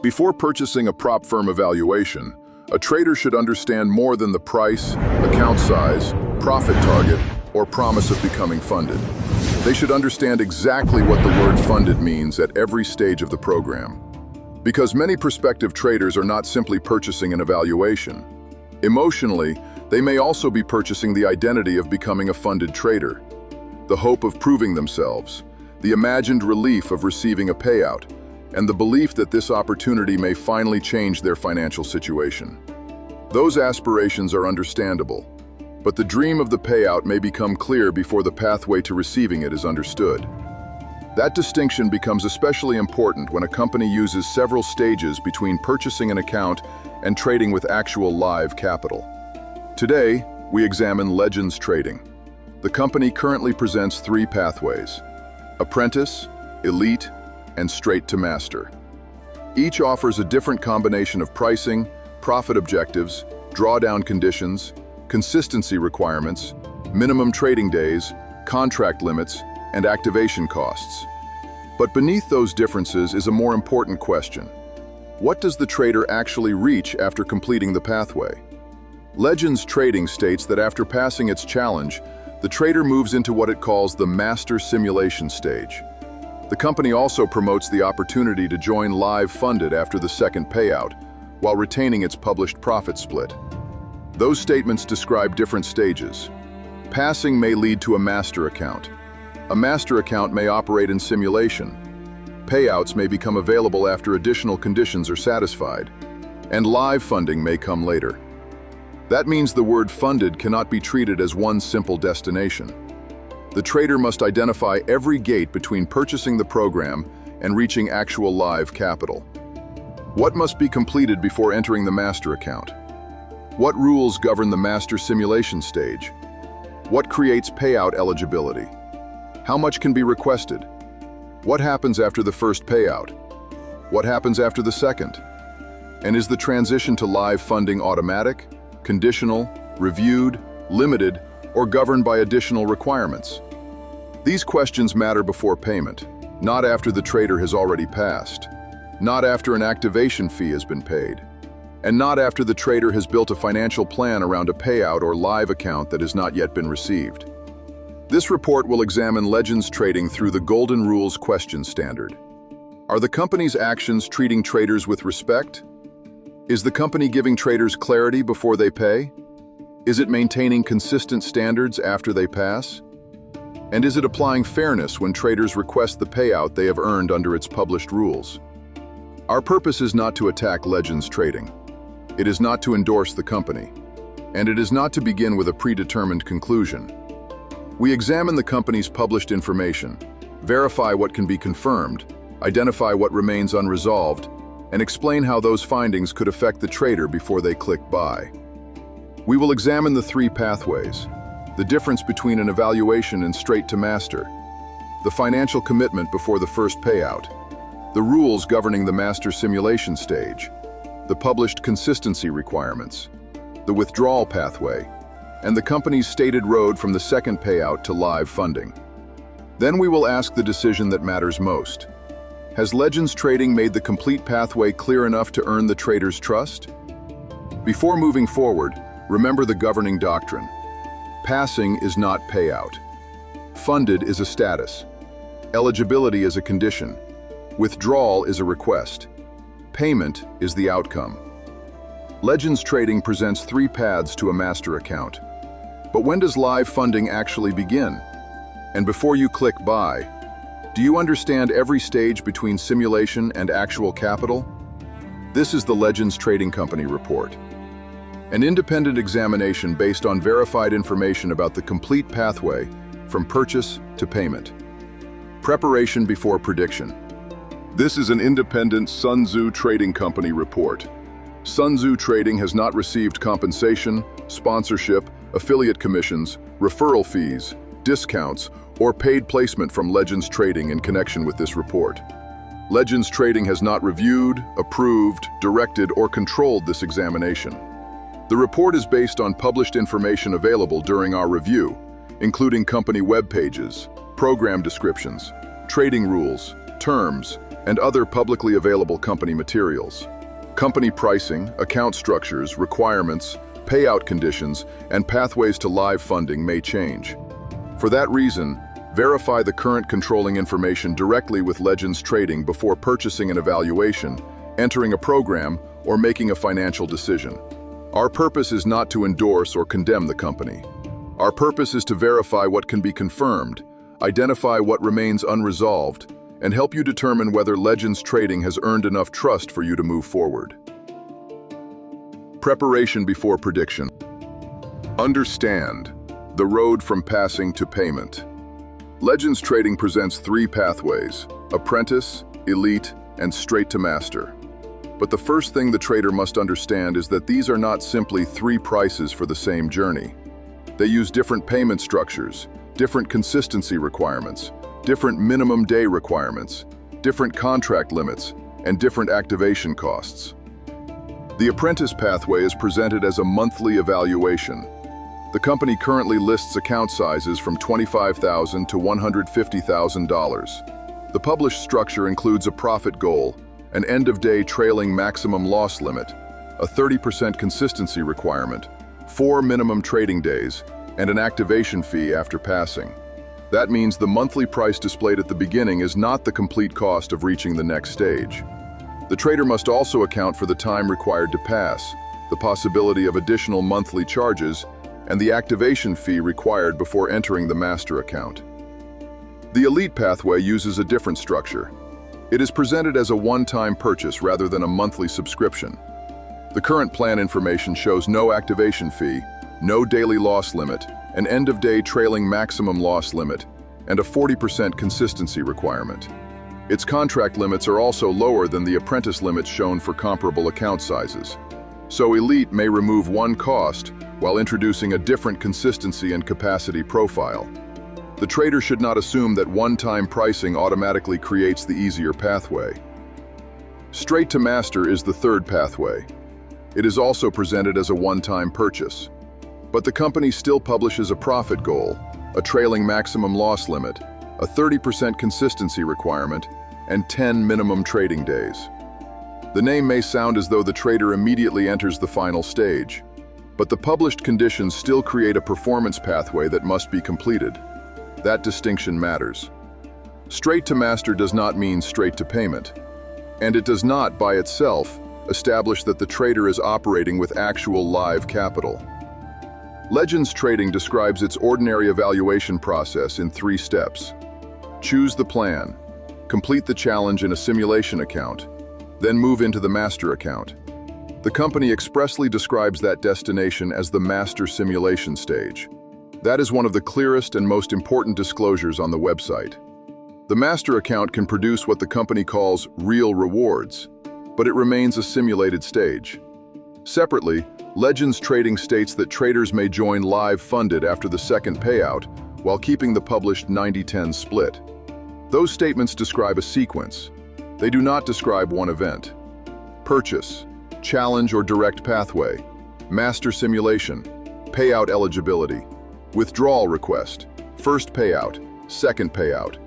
Before purchasing a prop firm evaluation, a trader should understand more than the price, account size, profit target, or promise of becoming funded. They should understand exactly what the word funded means at every stage of the program. Because many prospective traders are not simply purchasing an evaluation. Emotionally, they may also be purchasing the identity of becoming a funded trader, the hope of proving themselves, the imagined relief of receiving a payout, and the belief that this opportunity may finally change their financial situation. Those aspirations are understandable, but the dream of the payout may become clear before the pathway to receiving it is understood. That distinction becomes especially important when a company uses several stages between purchasing an account and trading with actual live capital. Today, we examine Legends Trading. The company currently presents three pathways: Apprentice, Elite, and Straight to Master. Each offers a different combination of pricing, profit objectives, drawdown conditions, consistency requirements, minimum trading days, contract limits, and activation costs. But beneath those differences is a more important question. What does the trader actually reach after completing the pathway? Legends Trading states that after passing its challenge, the trader moves into what it calls the master simulation stage. The company also promotes the opportunity to join live funded after the second payout, while retaining its published profit split. Those statements describe different stages. Passing may lead to a master account. A master account may operate in simulation. Payouts may become available after additional conditions are satisfied, and live funding may come later. That means the word funded cannot be treated as one simple destination. The trader must identify every gate between purchasing the program and reaching actual live capital. What must be completed before entering the master account? What rules govern the master simulation stage? What creates payout eligibility? How much can be requested? What happens after the first payout? What happens after the second? And is the transition to live funding automatic, conditional, reviewed, limited, or governed by additional requirements? These questions matter before payment, not after the trader has already passed, not after an activation fee has been paid, and not after the trader has built a financial plan around a payout or live account that has not yet been received. This report will examine Legends Trading through the Golden Rules question standard. Are the company's actions treating traders with respect? Is the company giving traders clarity before they pay? Is it maintaining consistent standards after they pass? And is it applying fairness when traders request the payout they have earned under its published rules? Our purpose is not to attack Legends Trading. It is not to endorse the company. And it is not to begin with a predetermined conclusion. We examine the company's published information, verify what can be confirmed, identify what remains unresolved, and explain how those findings could affect the trader before they click buy. We will examine the three pathways, the difference between an evaluation and straight to master, the financial commitment before the first payout, the rules governing the master simulation stage, the published consistency requirements, the withdrawal pathway, and the company's stated road from the second payout to live funding. Then we will ask the decision that matters most. Has Legends Trading made the complete pathway clear enough to earn the trader's trust? Before moving forward, remember the governing doctrine. Passing is not payout. Funded is a status. Eligibility is a condition. Withdrawal is a request. Payment is the outcome. Legends Trading presents three paths to a master account. But when does live funding actually begin? And before you click buy, do you understand every stage between simulation and actual capital? This is the Legends Trading Company report. An independent examination based on verified information about the complete pathway from purchase to payment. Preparation before prediction. This is an independent Sun Tzu Trading Company report. Sun Tzu Trading has not received compensation, sponsorship, affiliate commissions, referral fees, discounts, or paid placement from Legends Trading in connection with this report. Legends Trading has not reviewed, approved, directed, or controlled this examination. The report is based on published information available during our review, including company web pages, program descriptions, trading rules, terms, and other publicly available company materials. Company pricing, account structures, requirements, payout conditions, and pathways to live funding may change. For that reason, verify the current controlling information directly with Legends Trading before purchasing an evaluation, entering a program, or making a financial decision. Our purpose is not to endorse or condemn the company. Our purpose is to verify what can be confirmed, identify what remains unresolved, and help you determine whether Legends Trading has earned enough trust for you to move forward. Preparation before prediction. Understand the road from passing to payment. Legends Trading presents 3 pathways: Apprentice, Elite, and Straight to Master. But the first thing the trader must understand is that these are not simply 3 prices for the same journey. They use different payment structures, different consistency requirements, different minimum day requirements, different contract limits, and different activation costs. The Apprentice pathway is presented as a monthly evaluation. The company currently lists account sizes from $25,000 to $150,000. The published structure includes a profit goal, an end-of-day trailing maximum loss limit, a 30% consistency requirement, 4 minimum trading days, and an activation fee after passing. That means the monthly price displayed at the beginning is not the complete cost of reaching the next stage. The trader must also account for the time required to pass, the possibility of additional monthly charges, and the activation fee required before entering the master account. The Elite pathway uses a different structure. It is presented as a one-time purchase rather than a monthly subscription. The current plan information shows no activation fee, no daily loss limit, an end-of-day trailing maximum loss limit, and a 40% consistency requirement. Its contract limits are also lower than the Apprentice limits shown for comparable account sizes. So Elite may remove one cost while introducing a different consistency and capacity profile. The trader should not assume that one-time pricing automatically creates the easier pathway. Straight to Master is the third pathway. It is also presented as a one-time purchase. But the company still publishes a profit goal, a trailing maximum loss limit, a 30% consistency requirement, and 10 minimum trading days. The name may sound as though the trader immediately enters the final stage, but the published conditions still create a performance pathway that must be completed. That distinction matters. Straight to Master does not mean straight to payment, and it does not, by itself, establish that the trader is operating with actual live capital. Legends Trading describes its ordinary evaluation process in 3 steps. Choose the plan, complete the challenge in a simulation account, then move into the master account. The company expressly describes that destination as the master simulation stage. That is one of the clearest and most important disclosures on the website. The master account can produce what the company calls real rewards, but it remains a simulated stage. Separately, Legends Trading states that traders may join live funded after the second payout while keeping the published 90-10 split. Those statements describe a sequence. They do not describe one event. Purchase, challenge or direct pathway, master simulation, payout eligibility, withdrawal request, first payout, second payout,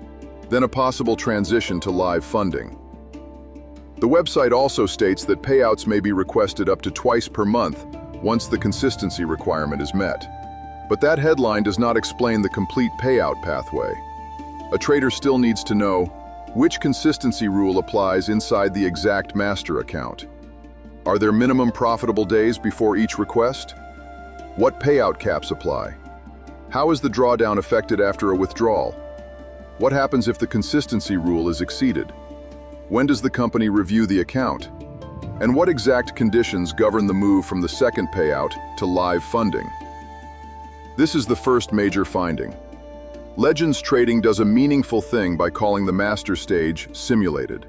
then a possible transition to live funding. The website also states that payouts may be requested up to twice per month once the consistency requirement is met. But that headline does not explain the complete payout pathway. A trader still needs to know which consistency rule applies inside the exact master account. Are there minimum profitable days before each request? What payout caps apply? How is the drawdown affected after a withdrawal? What happens if the consistency rule is exceeded? When does the company review the account? And what exact conditions govern the move from the second payout to live funding? This is the first major finding. Legends Trading does a meaningful thing by calling the master stage simulated.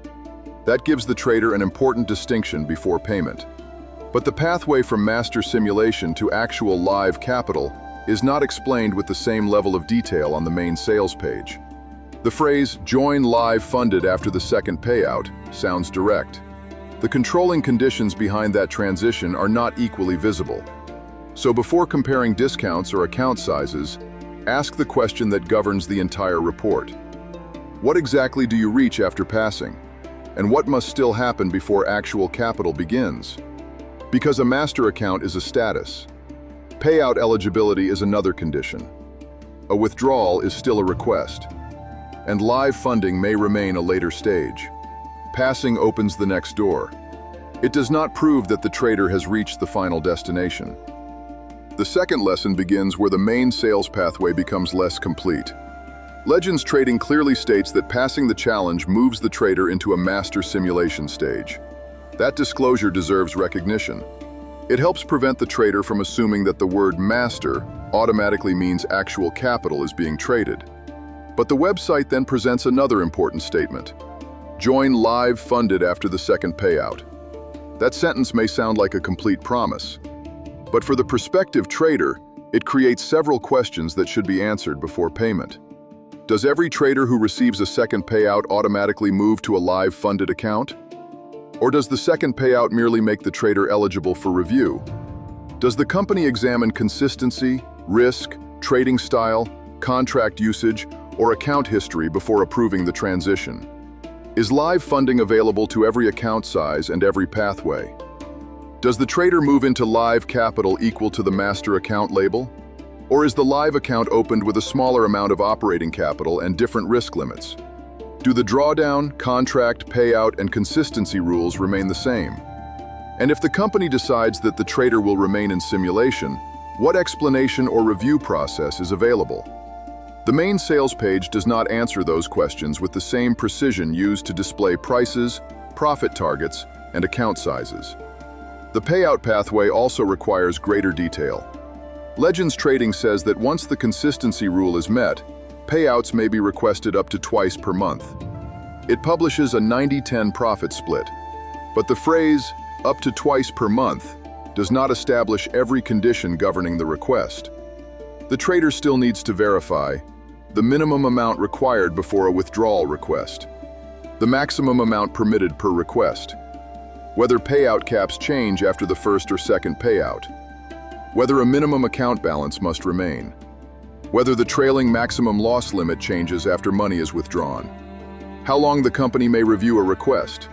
That gives the trader an important distinction before payment. But the pathway from master simulation to actual live capital is not explained with the same level of detail on the main sales page. The phrase, "join live funded after the second payout," sounds direct. The controlling conditions behind that transition are not equally visible. So before comparing discounts or account sizes, ask the question that governs the entire report. What exactly do you reach after passing? and what must still happen before actual capital begins. Because a master account is a status, payout eligibility is another condition. A withdrawal is still a request, and live funding may remain a later stage. Passing opens the next door. It does not prove that the trader has reached the final destination. The second lesson begins where the main sales pathway becomes less complete. Legends Trading clearly states that passing the challenge moves the trader into a master simulation stage. That disclosure deserves recognition. It helps prevent the trader from assuming that the word master automatically means actual capital is being traded. But the website then presents another important statement. Join live funded after the second payout. That sentence may sound like a complete promise, but for the prospective trader, it creates several questions that should be answered before payment. Does every trader who receives a second payout automatically move to a live funded account? Or does the second payout merely make the trader eligible for review? Does the company examine consistency, risk, trading style, contract usage, or account history before approving the transition? Is live funding available to every account size and every pathway? Does the trader move into live capital equal to the master account label? Or is the live account opened with a smaller amount of operating capital and different risk limits? Do the drawdown, contract, payout, and consistency rules remain the same? And if the company decides that the trader will remain in simulation, what explanation or review process is available? The main sales page does not answer those questions with the same precision used to display prices, profit targets, and account sizes. The payout pathway also requires greater detail. Legends Trading says that once the consistency rule is met, payouts may be requested up to twice per month. It publishes a 90-10 profit split, but the phrase, up to twice per month, does not establish every condition governing the request. The trader still needs to verify the minimum amount required before a withdrawal request, the maximum amount permitted per request, whether payout caps change after the first or second payout, whether a minimum account balance must remain, whether the trailing maximum loss limit changes after money is withdrawn, how long the company may review a request,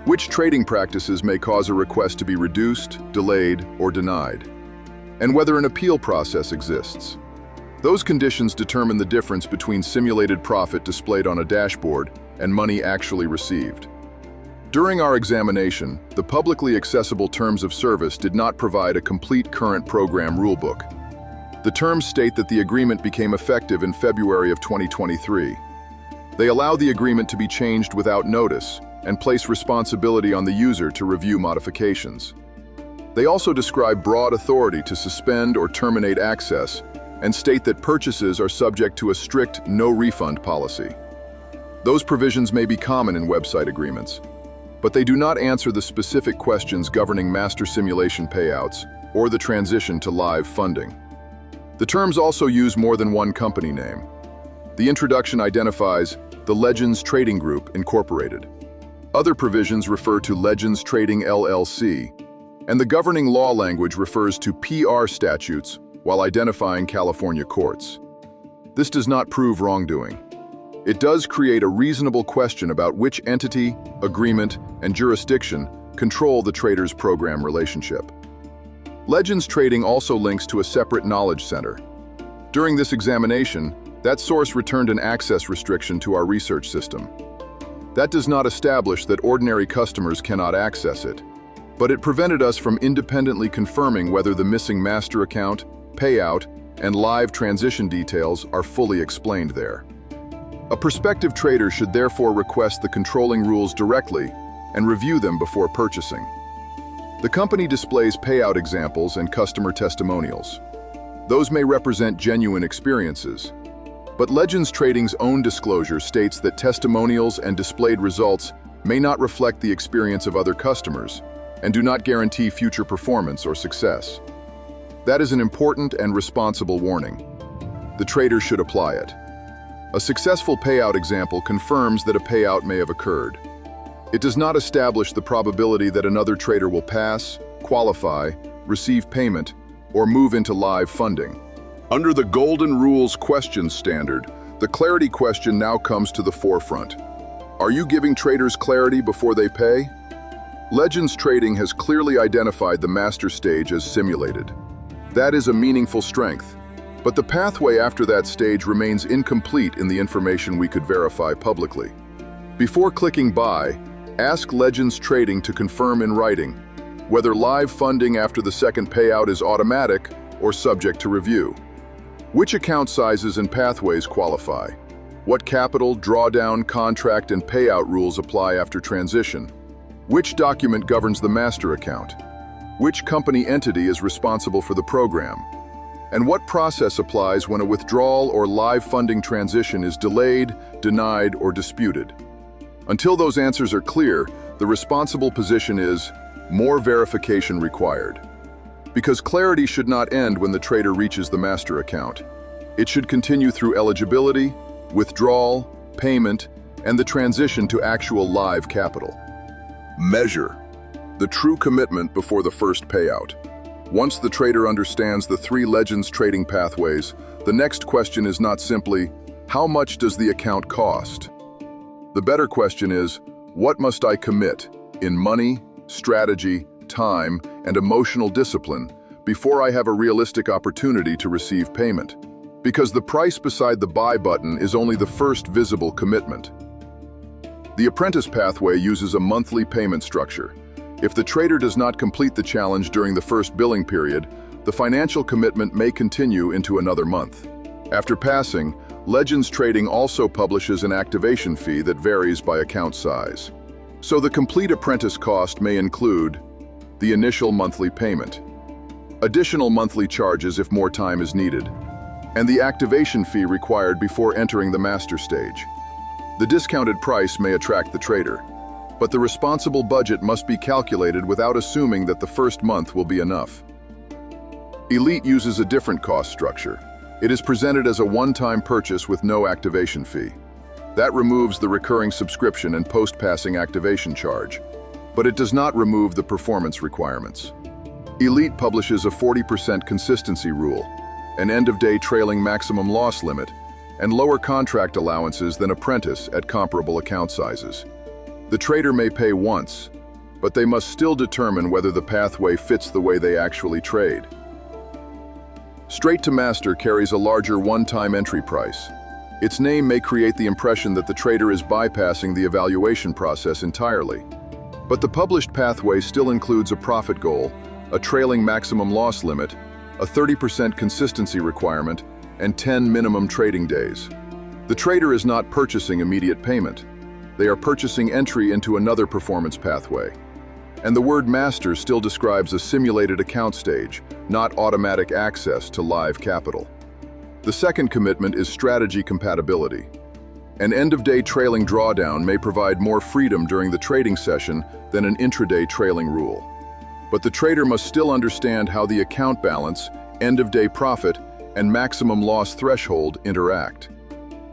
which trading practices may cause a request to be reduced, delayed, or denied, and whether an appeal process exists. Those conditions determine the difference between simulated profit displayed on a dashboard and money actually received. During our examination, the publicly accessible terms of service did not provide a complete current program rulebook. The terms state that the agreement became effective in February of 2023. They allow the agreement to be changed without notice and place responsibility on the user to review modifications. They also describe broad authority to suspend or terminate access and state that purchases are subject to a strict no-refund policy. Those provisions may be common in website agreements, but they do not answer the specific questions governing master simulation payouts or the transition to live funding. The terms also use more than one company name. The introduction identifies the Legends Trading Group, Incorporated. Other provisions refer to Legends Trading LLC, and the governing law language refers to PR statutes while identifying California courts. This does not prove wrongdoing. It does create a reasonable question about which entity, agreement, and jurisdiction control the trader's program relationship. Legends Trading also links to a separate knowledge center. During this examination, that source returned an access restriction to our research system. That does not establish that ordinary customers cannot access it, but it prevented us from independently confirming whether the missing master account, payout, and live transition details are fully explained there. A prospective trader should therefore request the controlling rules directly and review them before purchasing. The company displays payout examples and customer testimonials. Those may represent genuine experiences, but Legends Trading's own disclosure states that testimonials and displayed results may not reflect the experience of other customers and do not guarantee future performance or success. That is an important and responsible warning. The trader should apply it. A successful payout example confirms that a payout may have occurred. It does not establish the probability that another trader will pass, qualify, receive payment, or move into live funding. Under the Golden Rules question standard, the clarity question now comes to the forefront. Are you giving traders clarity before they pay? Legends Trading has clearly identified the master stage as simulated. That is a meaningful strength, but the pathway after that stage remains incomplete in the information we could verify publicly. Before clicking buy, ask Legends Trading to confirm in writing whether live funding after the second payout is automatic or subject to review. Which account sizes and pathways qualify? What capital, drawdown, contract, and payout rules apply after transition? Which document governs the master account? Which company entity is responsible for the program? And what process applies when a withdrawal or live funding transition is delayed, denied, or disputed? Until those answers are clear, the responsible position is more verification required. Because clarity should not end when the trader reaches the master account. It should continue through eligibility, withdrawal, payment, and the transition to actual live capital. Measure the true commitment before the first payout. Once the trader understands the three Legends Trading pathways, the next question is not simply, how much does the account cost? The better question is, what must I commit in money, strategy, time, and emotional discipline before I have a realistic opportunity to receive payment? Because the price beside the buy button is only the first visible commitment. The Apprentice pathway uses a monthly payment structure. If the trader does not complete the challenge during the first billing period, the financial commitment may continue into another month. After passing, Legends Trading also publishes an activation fee that varies by account size. So the complete Apprentice cost may include the initial monthly payment, additional monthly charges if more time is needed, and the activation fee required before entering the master stage. The discounted price may attract the trader, but the responsible budget must be calculated without assuming that the first month will be enough. Elite uses a different cost structure. It is presented as a one-time purchase with no activation fee. That removes the recurring subscription and post-passing activation charge, but it does not remove the performance requirements. Elite publishes a 40% consistency rule, an end-of-day trailing maximum loss limit, and lower contract allowances than Apprentice at comparable account sizes. The trader may pay once, but they must still determine whether the pathway fits the way they actually trade. Straight to Master carries a larger one-time entry price. Its name may create the impression that the trader is bypassing the evaluation process entirely. But the published pathway still includes a profit goal, a trailing maximum loss limit, a 30% consistency requirement, and 10 minimum trading days. The trader is not purchasing immediate payment. They are purchasing entry into another performance pathway. And the word master still describes a simulated account stage, not automatic access to live capital. The second commitment is strategy compatibility. An end-of-day trailing drawdown may provide more freedom during the trading session than an intraday trailing rule. But the trader must still understand how the account balance, end-of-day profit, and maximum loss threshold interact.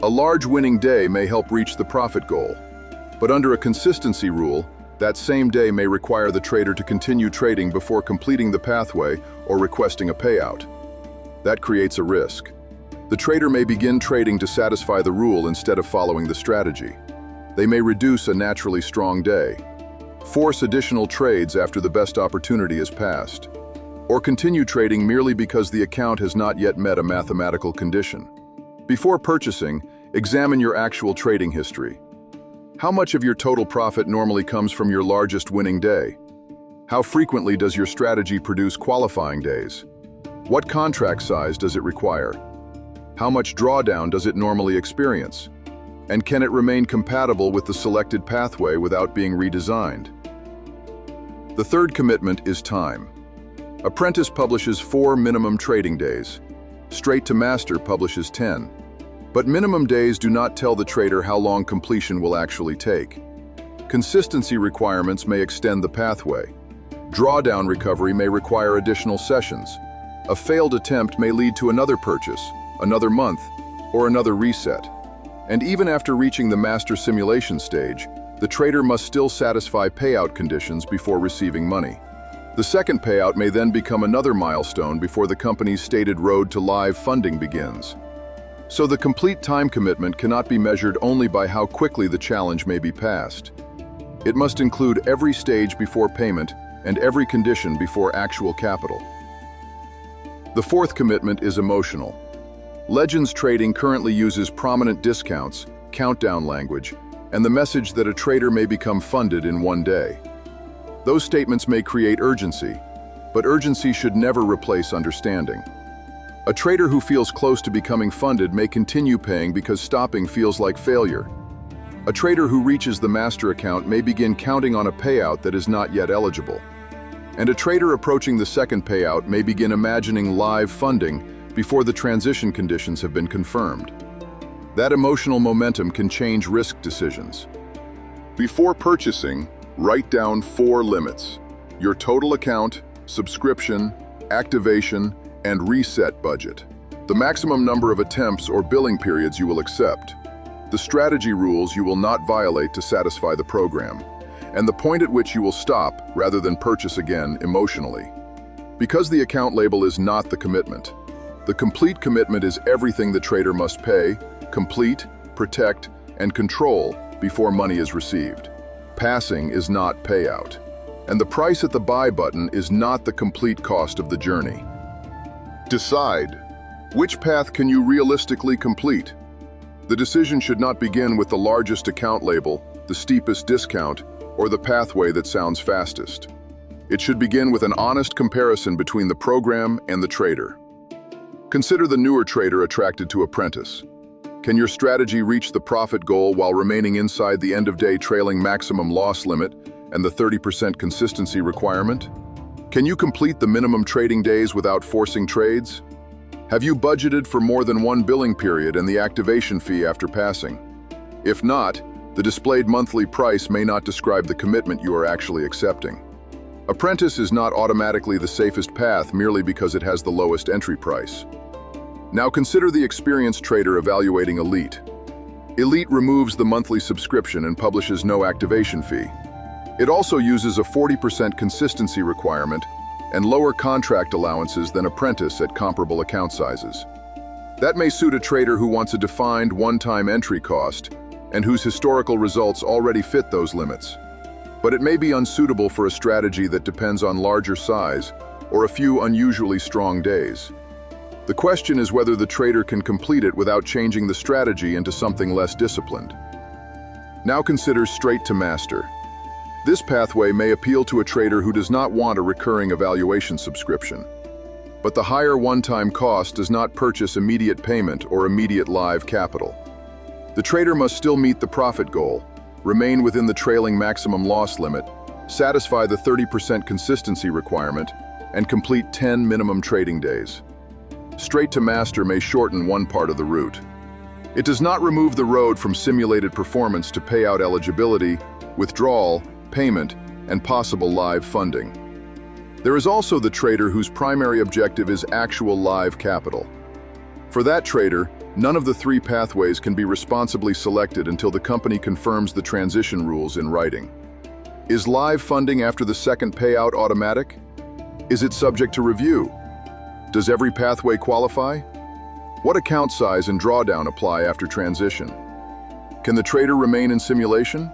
A large winning day may help reach the profit goal, but under a consistency rule, that same day may require the trader to continue trading before completing the pathway or requesting a payout. That creates a risk. The trader may begin trading to satisfy the rule instead of following the strategy. They may reduce a naturally strong day, force additional trades after the best opportunity is passed, or continue trading merely because the account has not yet met a mathematical condition. Before purchasing, examine your actual trading history. How much of your total profit normally comes from your largest winning day? How frequently does your strategy produce qualifying days? What contract size does it require? How much drawdown does it normally experience? And can it remain compatible with the selected pathway without being redesigned? The third commitment is time. Apprentice publishes 4 minimum trading days. Straight to Master publishes 10. But minimum days do not tell the trader how long completion will actually take. Consistency requirements may extend the pathway. Drawdown recovery may require additional sessions. A failed attempt may lead to another purchase, another month, or another reset. And even after reaching the master simulation stage, the trader must still satisfy payout conditions before receiving money. The second payout may then become another milestone before the company's stated road to live funding begins. So the complete time commitment cannot be measured only by how quickly the challenge may be passed. It must include every stage before payment and every condition before actual capital. The fourth commitment is emotional. Legends trading currently uses prominent discounts, countdown language, and the message that a trader may become funded in one day. Those statements may create urgency, but urgency should never replace understanding. A trader who feels close to becoming funded may continue paying because stopping feels like failure. A trader who reaches the master account may begin counting on a payout that is not yet eligible. And a trader approaching the second payout may begin imagining live funding before the transition conditions have been confirmed. That emotional momentum can change risk decisions. Before purchasing, write down 4 limits: your total account, subscription, activation, and reset budget. The maximum number of attempts or billing periods you will accept. The strategy rules you will not violate to satisfy the program. And the point at which you will stop rather than purchase again emotionally. Because the account label is not the commitment. The complete commitment is everything the trader must pay, complete, protect, and control before money is received. Passing is not payout. And the price at the buy button is not the complete cost of the journey. Decide, which path can you realistically complete? The decision should not begin with the largest account label, the steepest discount, or the pathway that sounds fastest. It should begin with an honest comparison between the program and the trader. Consider the newer trader attracted to Apprentice. Can your strategy reach the profit goal while remaining inside the end-of-day trailing maximum loss limit and the 30% consistency requirement? Can you complete the minimum trading days without forcing trades? Have you budgeted for more than one billing period and the activation fee after passing? If not, the displayed monthly price may not describe the commitment you are actually accepting. Apprentice is not automatically the safest path merely because it has the lowest entry price. Now consider the experienced trader evaluating Elite. Elite removes the monthly subscription and publishes no activation fee. It also uses a 40% consistency requirement and lower contract allowances than Apprentice at comparable account sizes. That may suit a trader who wants a defined one-time entry cost and whose historical results already fit those limits. But it may be unsuitable for a strategy that depends on larger size or a few unusually strong days. The question is whether the trader can complete it without changing the strategy into something less disciplined. Now consider straight to master. This pathway may appeal to a trader who does not want a recurring evaluation subscription. But the higher one-time cost does not purchase immediate payment or immediate live capital. The trader must still meet the profit goal, remain within the trailing maximum loss limit, satisfy the 30% consistency requirement, and complete 10 minimum trading days. Straight to master may shorten one part of the route. It does not remove the road from simulated performance to payout eligibility, withdrawal, payment, and possible live funding. There is also the trader whose primary objective is actual live capital. For that trader, none of the 3 pathways can be responsibly selected until the company confirms the transition rules in writing. Is live funding after the second payout automatic? Is it subject to review? Does every pathway qualify? What account size and drawdown apply after transition? Can the trader remain in simulation?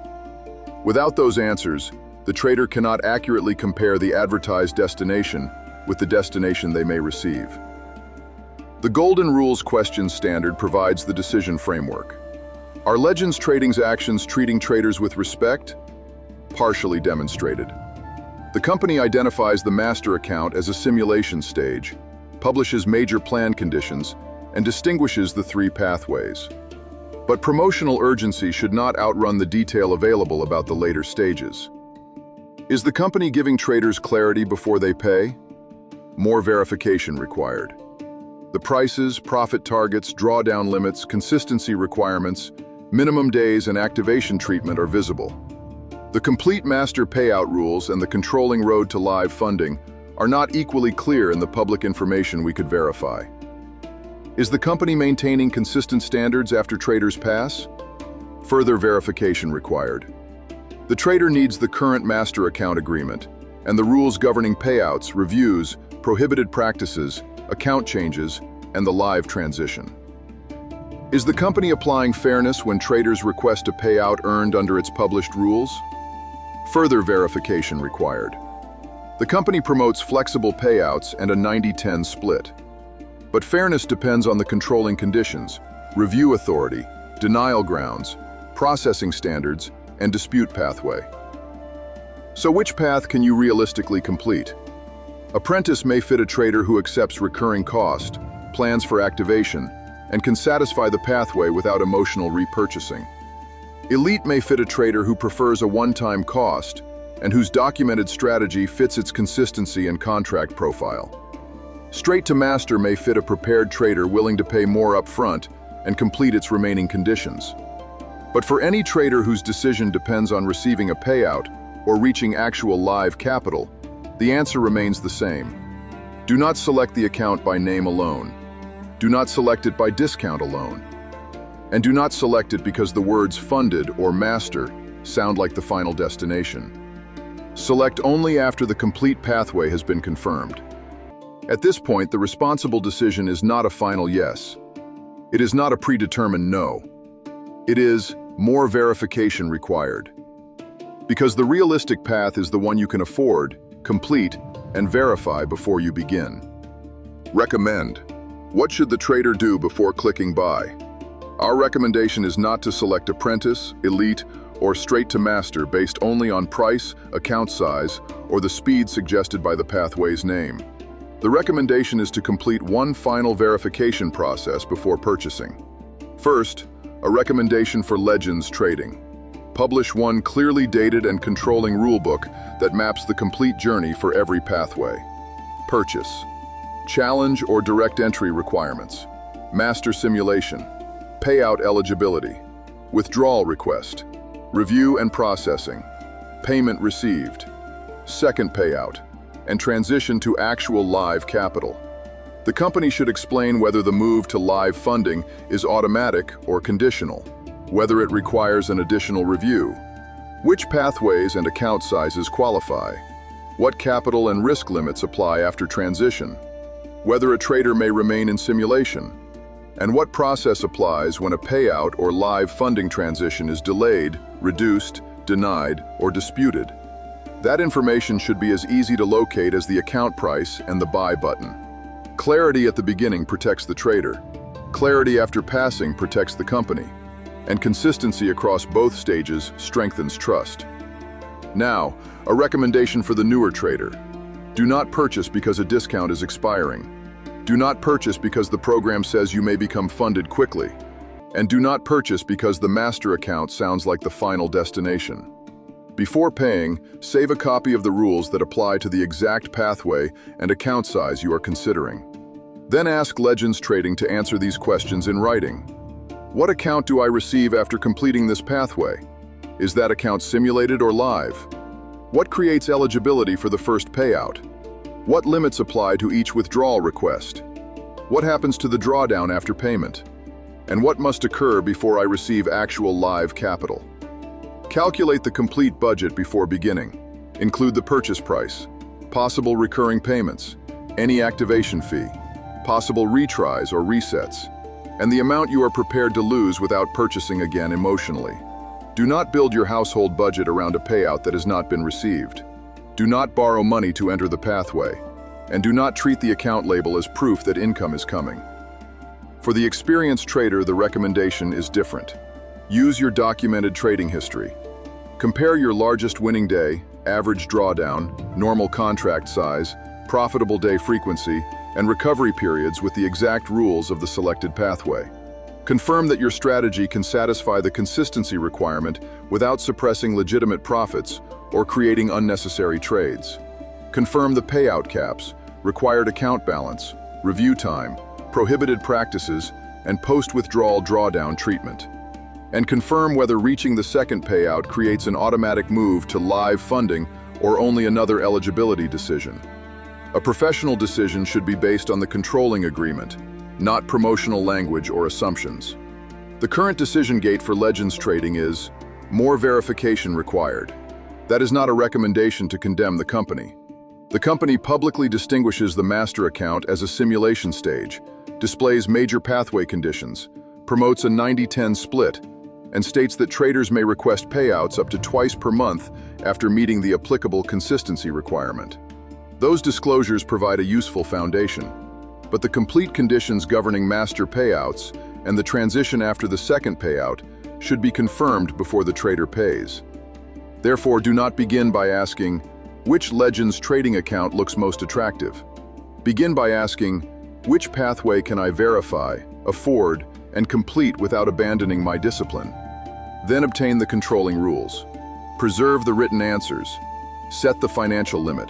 Without those answers, the trader cannot accurately compare the advertised destination with the destination they may receive. The Golden Rules question standard provides the decision framework. Are Legends Trading's actions treating traders with respect? Partially demonstrated. The company identifies the master account as a simulation stage, publishes major plan conditions, and distinguishes the 3 pathways. But promotional urgency should not outrun the detail available about the later stages. Is the company giving traders clarity before they pay? More verification required. The prices, profit targets, drawdown limits, consistency requirements, minimum days, and activation treatment are visible. The complete master payout rules and the controlling road to live funding are not equally clear in the public information we could verify. Is the company maintaining consistent standards after traders pass? Further verification required. The trader needs the current master account agreement and the rules governing payouts, reviews, prohibited practices, account changes, and the live transition. Is the company applying fairness when traders request a payout earned under its published rules? Further verification required. The company promotes flexible payouts and a 90-10 split. But fairness depends on the controlling conditions, review authority, denial grounds, processing standards, and dispute pathway. So which path can you realistically complete? Apprentice may fit a trader who accepts recurring cost, plans for activation, and can satisfy the pathway without emotional repurchasing. Elite may fit a trader who prefers a one-time cost and whose documented strategy fits its consistency and contract profile. Straight to Master may fit a prepared trader willing to pay more upfront and complete its remaining conditions. But for any trader whose decision depends on receiving a payout or reaching actual live capital, the answer remains the same. Do not select the account by name alone. Do not select it by discount alone. And do not select it because the words funded or master sound like the final destination. Select only after the complete pathway has been confirmed. At this point, the responsible decision is not a final yes. It is not a predetermined no. It is more verification required. Because the realistic path is the one you can afford, complete, and verify before you begin. Recommend. What should the trader do before clicking buy? Our recommendation is not to select Apprentice, Elite, or Straight to Master based only on price, account size, or the speed suggested by the pathway's name. The recommendation is to complete one final verification process before purchasing. First, a recommendation for Legends trading. Publish one clearly dated and controlling rulebook that maps the complete journey for every pathway. Purchase. Challenge or direct entry requirements. Master simulation. Payout eligibility. Withdrawal request. Review and processing. Payment received. Second payout. And transition to actual live capital. The company should explain whether the move to live funding is automatic or conditional, whether it requires an additional review, which pathways and account sizes qualify, what capital and risk limits apply after transition, whether a trader may remain in simulation, and what process applies when a payout or live funding transition is delayed, reduced, denied, or disputed. That information should be as easy to locate as the account price and the buy button. Clarity at the beginning protects the trader. Clarity after passing protects the company. And consistency across both stages strengthens trust. Now, a recommendation for the newer trader. Do not purchase because a discount is expiring. Do not purchase because the program says you may become funded quickly. And do not purchase because the master account sounds like the final destination. Before paying, save a copy of the rules that apply to the exact pathway and account size you are considering. Then ask Legends Trading to answer these questions in writing. What account do I receive after completing this pathway? Is that account simulated or live? What creates eligibility for the first payout? What limits apply to each withdrawal request? What happens to the drawdown after payment? And what must occur before I receive actual live capital? Calculate the complete budget before beginning. Include the purchase price, possible recurring payments, any activation fee, possible retries or resets, and the amount you are prepared to lose without purchasing again emotionally. Do not build your household budget around a payout that has not been received. Do not borrow money to enter the pathway, and do not treat the account label as proof that income is coming. For the experienced trader, the recommendation is different. Use your documented trading history. Compare your largest winning day, average drawdown, normal contract size, profitable day frequency, and recovery periods with the exact rules of the selected pathway. Confirm that your strategy can satisfy the consistency requirement without suppressing legitimate profits or creating unnecessary trades. Confirm the payout caps, required account balance, review time, prohibited practices, and post-withdrawal drawdown treatment. And confirm whether reaching the second payout creates an automatic move to live funding or only another eligibility decision. A professional decision should be based on the controlling agreement, not promotional language or assumptions. The current decision gate for Legends Trading is more verification required. That is not a recommendation to condemn the company. The company publicly distinguishes the master account as a simulation stage, displays major pathway conditions, promotes a 90-10 split, and states that traders may request payouts up to twice per month after meeting the applicable consistency requirement. Those disclosures provide a useful foundation, but the complete conditions governing master payouts and the transition after the second payout should be confirmed before the trader pays. Therefore, do not begin by asking, which Legends trading account looks most attractive? Begin by asking, which pathway can I verify, afford, and complete without abandoning my discipline? Then obtain the controlling rules. Preserve the written answers. Set the financial limit.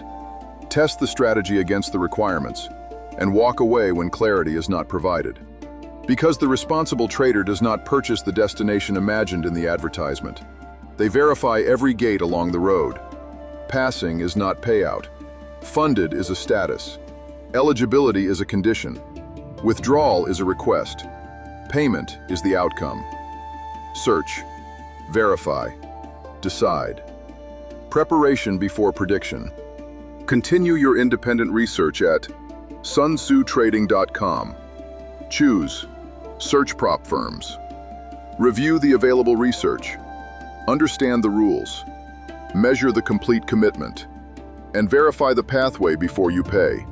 Test the strategy against the requirements, and walk away when clarity is not provided. Because the responsible trader does not purchase the destination imagined in the advertisement. They verify every gate along the road. Passing is not payout. Funded is a status. Eligibility is a condition. Withdrawal is a request. Payment is the outcome. Search, verify, decide. Preparation before prediction. Continue your independent research at sunsutrading.com. Choose, search prop firms. Review the available research. Understand the rules. Measure the complete commitment, and verify the pathway before you pay.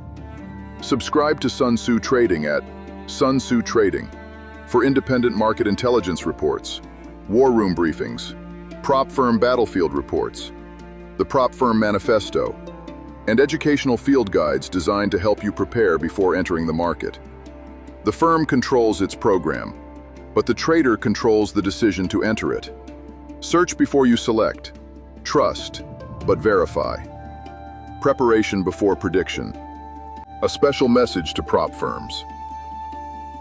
Subscribe to Sun Tzu Trading at Sun Tzu Trading for independent market intelligence reports, war room briefings, prop firm battlefield reports, the prop firm manifesto, and educational field guides designed to help you prepare before entering the market. The firm controls its program, but the trader controls the decision to enter it. Search before you select. Trust, but verify. Preparation before prediction. A special message to prop firms.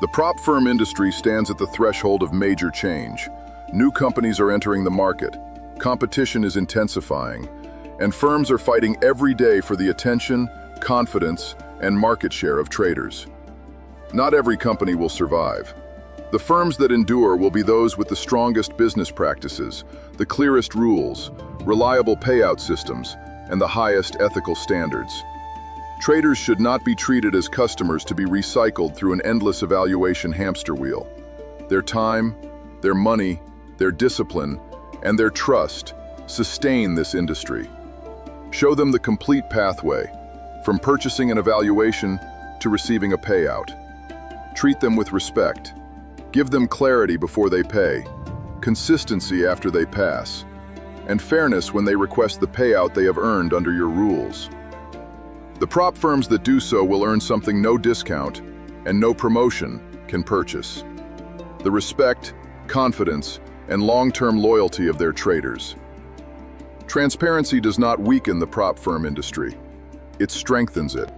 The prop firm industry stands at the threshold of major change. New companies are entering the market. Competition is intensifying, and firms are fighting every day for the attention, confidence, and market share of traders. Not every company will survive. The firms that endure will be those with the strongest business practices, the clearest rules, reliable payout systems, and the highest ethical standards. Traders should not be treated as customers to be recycled through an endless evaluation hamster wheel. Their time, their money, their discipline, and their trust sustain this industry. Show them the complete pathway, from purchasing an evaluation to receiving a payout. Treat them with respect. Give them clarity before they pay, consistency after they pass, and fairness when they request the payout they have earned under your rules. The prop firms that do so will earn something no discount and no promotion can purchase: the respect, confidence, and long-term loyalty of their traders. Transparency does not weaken the prop firm industry. It strengthens it.